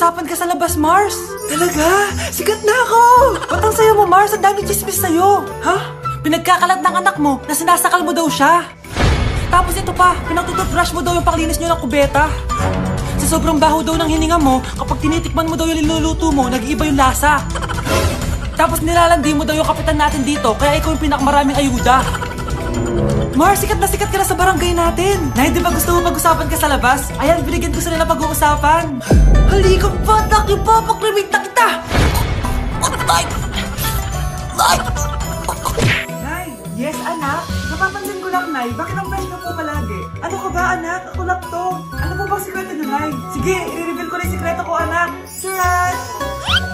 napag-uusapan ka sa labas, Mars. Talaga? Sikat na ako! Ba't ang sayo mo, Mars? Ang daming chismis sa'yo. Ha? Pinagkakalat ng anak mo na sinasakal mo daw siya. Tapos ito pa, pinagtututbrush mo daw yung paglinis nyo ng kubeta. Sa sobrang baho daw ng hininga mo, kapag tinitikman mo daw yung niluluto mo, nag-iiba yung lasa. Tapos nilalandi mo daw yung kapitan natin dito, kaya ikaw yung pinakamaraming ayuda. Mars, sikat ka na sa barangay natin. Nay, di ba gusto mo pag-usapan ka sa labas? Ayan, binigyan ko sila na pag-uusapan. Halika pa, taki pa, pakrimig na kita! Nay, yes anak? Napapansin ko lang, Nay. Bakit ang fresh ka po palagi? Ano ka ba, anak? Ako lang to. Ano po bang sikreto niyo, Nay? Sige, i-reveal ko na yung sikreto ko, anak. Surat!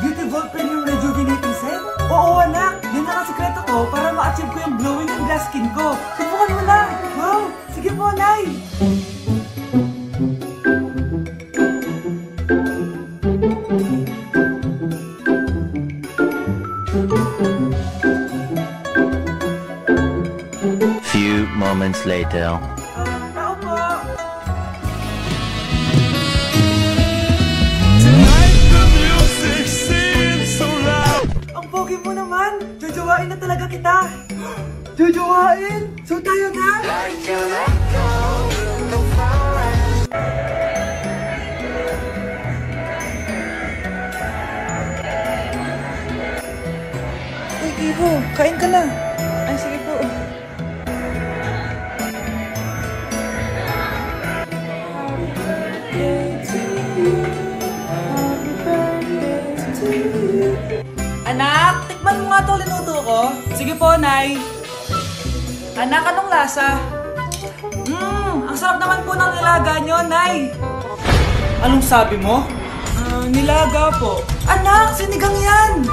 Beautiful Premium Rejuvenating Set? Oo, anak. Yan na ang sikreto ko para ma-achieve ko yung glowing and glass skin ko. Subukan mo na. Wow! Sige po, Nay. Few moments later. Tao po. Ang pogi mo naman. Jojowain na talaga kita. Jojowain? So tayo na? Uy, Iho, kain ka na. Ay, sige po. Anak, tikman mo nga ito, linuto ko. Sige po, Nay. Anak, anong lasa? Ang sarap naman po ng nilaga nyo, Nay. Anong sabi mo? Nilaga po. Anak, sinigang yan.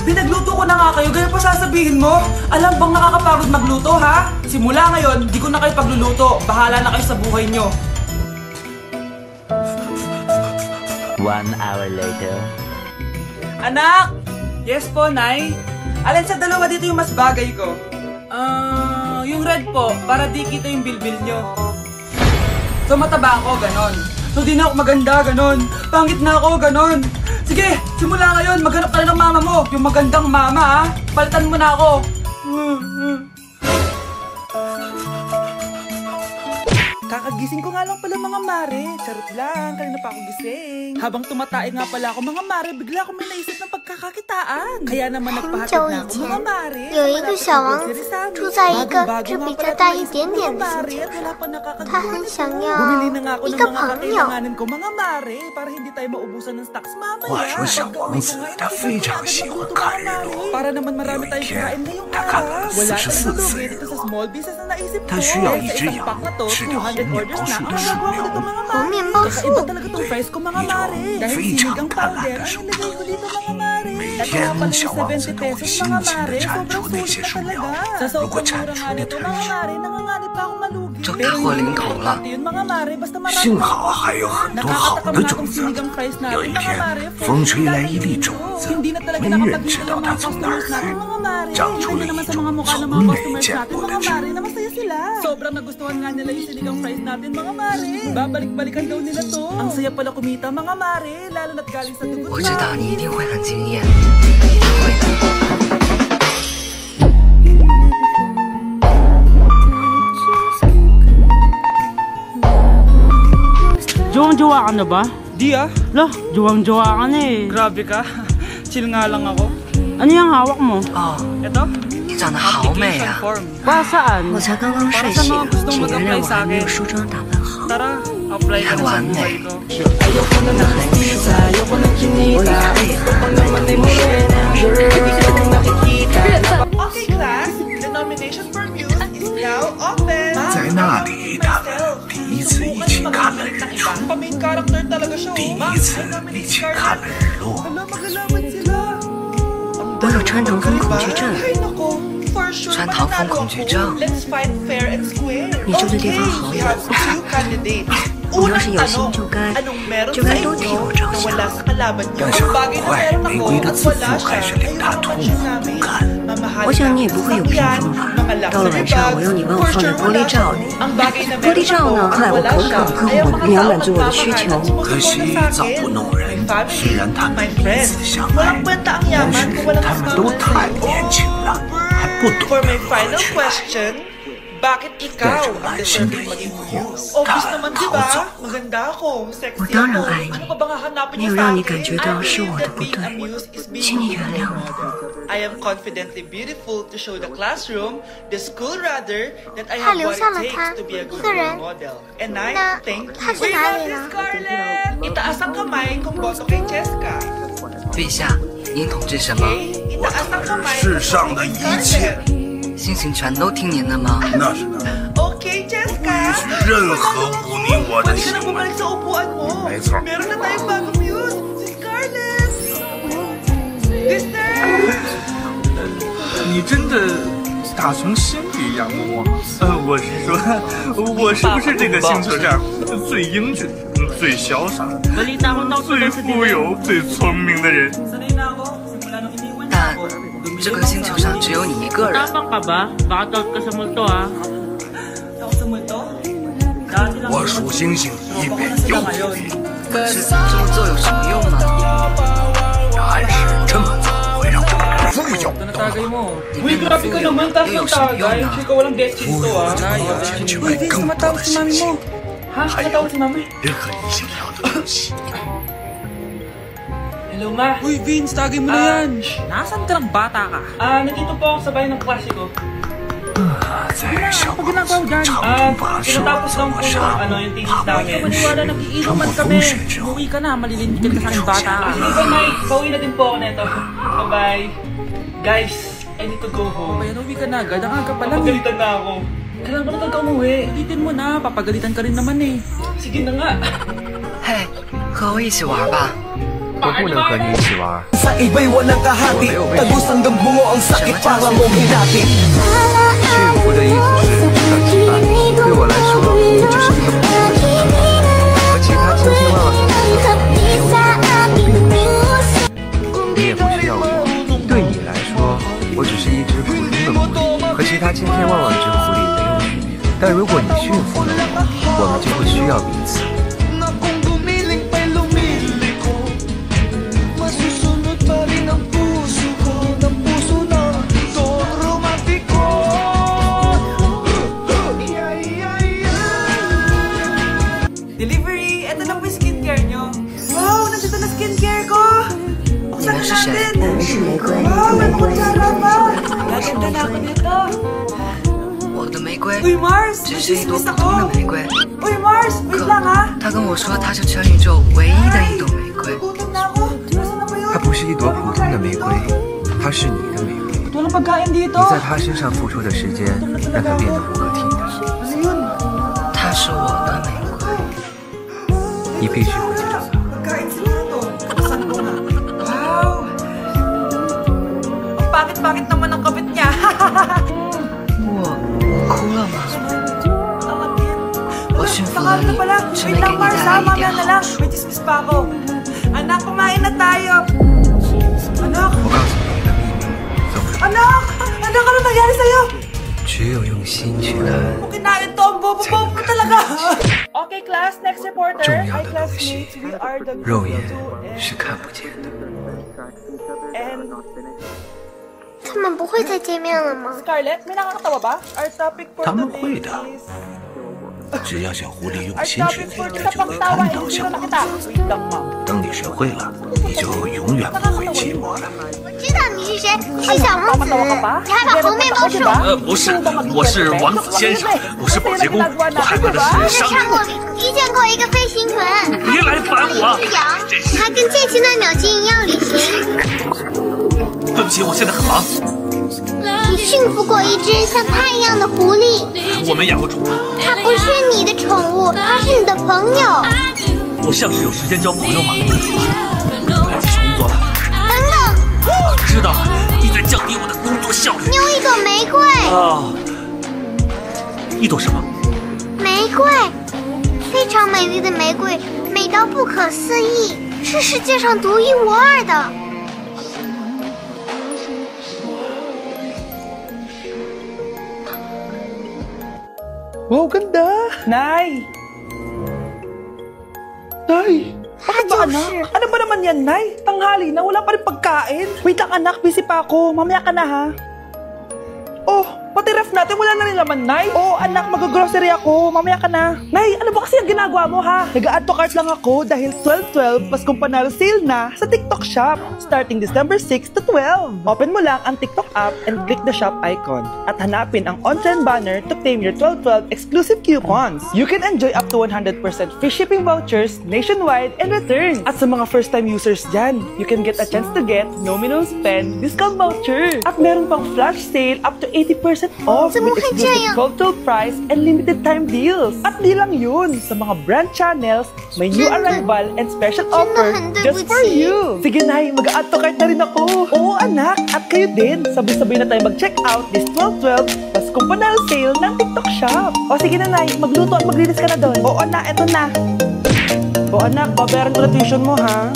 Pinagluto ko na nga kayo, ganyan pa sasabihin mo? Alam bang nakakapagod magluto, ha? Simula ngayon, di ko na kayo pagluluto. Bahala na kayo sa buhay nyo. 1 hour later. Anak! Yes po, Nay. Alin sa dalawa dito yung mas bagay ko? Yung red po, para di kita yung bilbil nyo. So mataba ako, ganon. So di na ako maganda, ganon. Pangit na ako, ganon. Sige, simula ngayon, maghanap ka na ng mama mo. Yung magandang mama, ha? Palitan mo na ako. Kakagising ko nga lang pala mga mare. Charot lang, kanina pa ako gising. Habang tumatae nga pala ako mga mare, bigla akong may naisip ng pagkakakitaan. Kaya naman nagpahatid na ako mga mare. 有一个小王子住在一个只比他大一点点的星球，他很想要一个朋友。 话说小王子他非常喜欢看日落，有一天他看了44次日落，他需要一只羊吃掉红面包树的树苗，红面包树，一种非常贪婪的生物。每天小王子都会辛勤地铲除那些树苗，如果铲除的太少， 这太祸临头了。幸好还有很多好的种子。有一天，风吹来一粒种子，没人知道它从哪儿来，长出了一种从没见过的植物。 Sobrang nagustuhan nga nila yung sinigang fries natin, mga mare. Babalik-balikan daw nila to. Ang saya pala kumita, mga mare. Lalo na't galing sa dugot. 我知道你一定会很惊艳，一定会的。 Jowang-jowa ka na ba? Di ah. Lah, jowang-jowa ka na eh. Grabe ka. Chill nga lang ako. Ano yung hawak mo?哦， Ito? 你长得好美 Application 啊！ form. Para saan? 我才刚刚睡 Para 醒 sa mga，gustong 请原谅 mag-apply 我 sa 还没 akin. 有梳妆打扮好。 Tara, apply ka na sa buhay ko. 我也配合，没事。 Okay, class. The nomination for muse is now open. 在那里，他们第一次一起看了日出， Pa-main character talaga siya. 第一次一起看了日落。 Magalaman sila. 我有穿堂风恐惧症， Ay, nako. For sure, 穿堂风 mananalo 恐惧 ako. 症。 Let's fight fair and square. 你住的地方好 We 远 have two candidates. 你要是有心就该多替我着想。但是很快，玫瑰的自负开始令他痛苦不堪。我想你也不会有屏风吧？到了晚上，我让你帮我放在玻璃罩里。玻璃罩呢，后来我可可不可我，你要满足我的需求。可惜造物弄人，虽然他们彼此相爱，但是他们都太年轻了，还不懂得如何去爱。带着满心的疑惑，他逃走了。我当然爱你，没有让你感觉到是我的不对，请你原谅我。他留下了他一个人，那他去哪里了？陛下，您统治什么？我统治世上的一切。星星全都听您的吗？那是的。不允许任何忤逆我的行为。没错。你真的打从心里仰慕我？我是说，我是不是这个星球上最英俊、最潇洒、最富有、最聪明的人？但这个星球上只有你一个人。我数星星一遍又一遍。可是这么做有什么用呢？答案是这么做会让我富有。你变得富有又有什么用呢？富有就有钱去买更多的星星，还有任何你想要的东西。Hello ma. Uy, Vince, tagay mo na yan. Nasaan ka ng bata ka? Nandito po ako sa bahay ng klase ko. 在小王子长途跋涉怎么杀怕危险时，这么风雪之后， Uwi ka na, malilinig ka sa aking bata. Okay, Mike. Pauwi na din po ako neto. Bye-bye. Guys, I need to go home. Bayan, uwi ka na agad. Ang aga pa lang. Papagalitan na ako. Kailan ba na talaga umuwi? Ulitin mo na, papagalitan ka rin naman eh. Sige na nga. 嘿，和我一起玩吧。我不能和你一起玩。 Sa iba'y walang kahati, tagos hanggang bungo ang sakit para mong hinati. 驯服的意思是知道羁绊，对我来说，你只是一个普通的乘客，和其他千千万万的乘客你也不需要我。对你来说，我只是一只普通的狐狸，和其他千千万万只狐狸没有区别。但如果你驯服了我，我们就会需要彼此。 Delivery! Ito na po yung skincare nyo. Wow! Nandito na skincare ko! 你们是谁？我们是玫瑰。 Wow! May kutsara pa! Gaganda na ako nito. 我的玫瑰 Uy, Mars! 只是一朵普通的玫瑰。 Uy, Mars! Wait lang ha! 他跟我说他是全宇宙唯一的一朵玫瑰。 Gutom na ako. Nasaan na ba yun? 它不是一朵普通的玫瑰，它是你的玫瑰。 Walang pagkain dito. 你在它身上付出的时间，让它变得不可替代。 Ano yun? 它是我的玫瑰。 你必须回去找它。 Pagkain siguro to. Saan ko nga? Wow! Ang pangit-pangit naman ang kabit niya. 我哭了吗？我驯服了你，是没给你带来一点好处。 May chismis pa ako. Anak, kumain na tayo. Anak! 我告诉你一个秘密，走。 Anak! Anak, ano nangyari sa'yo? 只有用心去看， Kung kinain to, ang bobo-bobo mo talaga. Okay, class. Next reporter. 重要的东西， We are the 肉眼是看不见的。 And 他们不会再见面了吗？ Scarlett, may nakakatawa ba? Our topic for 他们 today 会的， is... 只要小狐狸用 Our 心去 topic 听 for 着，就会看到小王子。 Wait lang, ma'am. 等你学会了，你就永远不会寂寞了。 我知道你是谁，是小王子。你还把猴面包吃了？ 不是，我是王子先生，我是保洁工，我害怕的是商人。 一见过一个飞行犬，别来烦我！是羊，你还跟剑奇那鸟精一样旅行。对不起，我现在很忙。 你驯服过一只像它一样的狐狸。我没养过宠物。它不是你的宠物，它是你的朋友。我像是有时间交朋友吗？开始工作了。等等，我知道你在降低我的工作效率。你有一朵玫瑰。一朵什么？玫瑰。非常美丽的玫瑰，美到不可思议，是世界上独一无二的。 Wow, ganda! Nay! Nay! Bakit ba, anak? Ano ba naman yan, Nay? Tanghali na, wala pa rin pagkain. Wait lang, anak. Busy pa ako. Mamaya ka na, ha? Oh, pati ref natin, wala na rin laman, Nay. Oh, anak, mag-grocery ako. Mamaya ka na. Nay, ano ba kasi ang ginagawa mo, ha? Nag-add to cart lang ako dahil 12/12 Paskong Panalo sale na sa TikTok Shop. Starting December 6 to 12. Open mo lang ang TikTok app and click the shop icon. At hanapin ang on-trend banner to claim your 12/12 exclusive coupons. You can enjoy up to 100% free shipping vouchers nationwide and returns. At sa mga first-time users dyan, you can get a chance to get no minimum spend discount voucher. At meron pang flash sale up to 80% off with exclusive 12/12 price and limited time deals. At di lang yun, sa mga brand channels, may new arrival and special offer just for you. Sige, Nay, mag-add to cart na rin ako. Oo, anak, at kayo din. Sabay-sabay na tayo mag-check out this 12/12 Paskong Panalo sale ng TikTok Shop. O sige na, Nay, magluto at maglinis ka na doon. Oo na, eto na. O anak, babayaran ko na tuition mo, ha?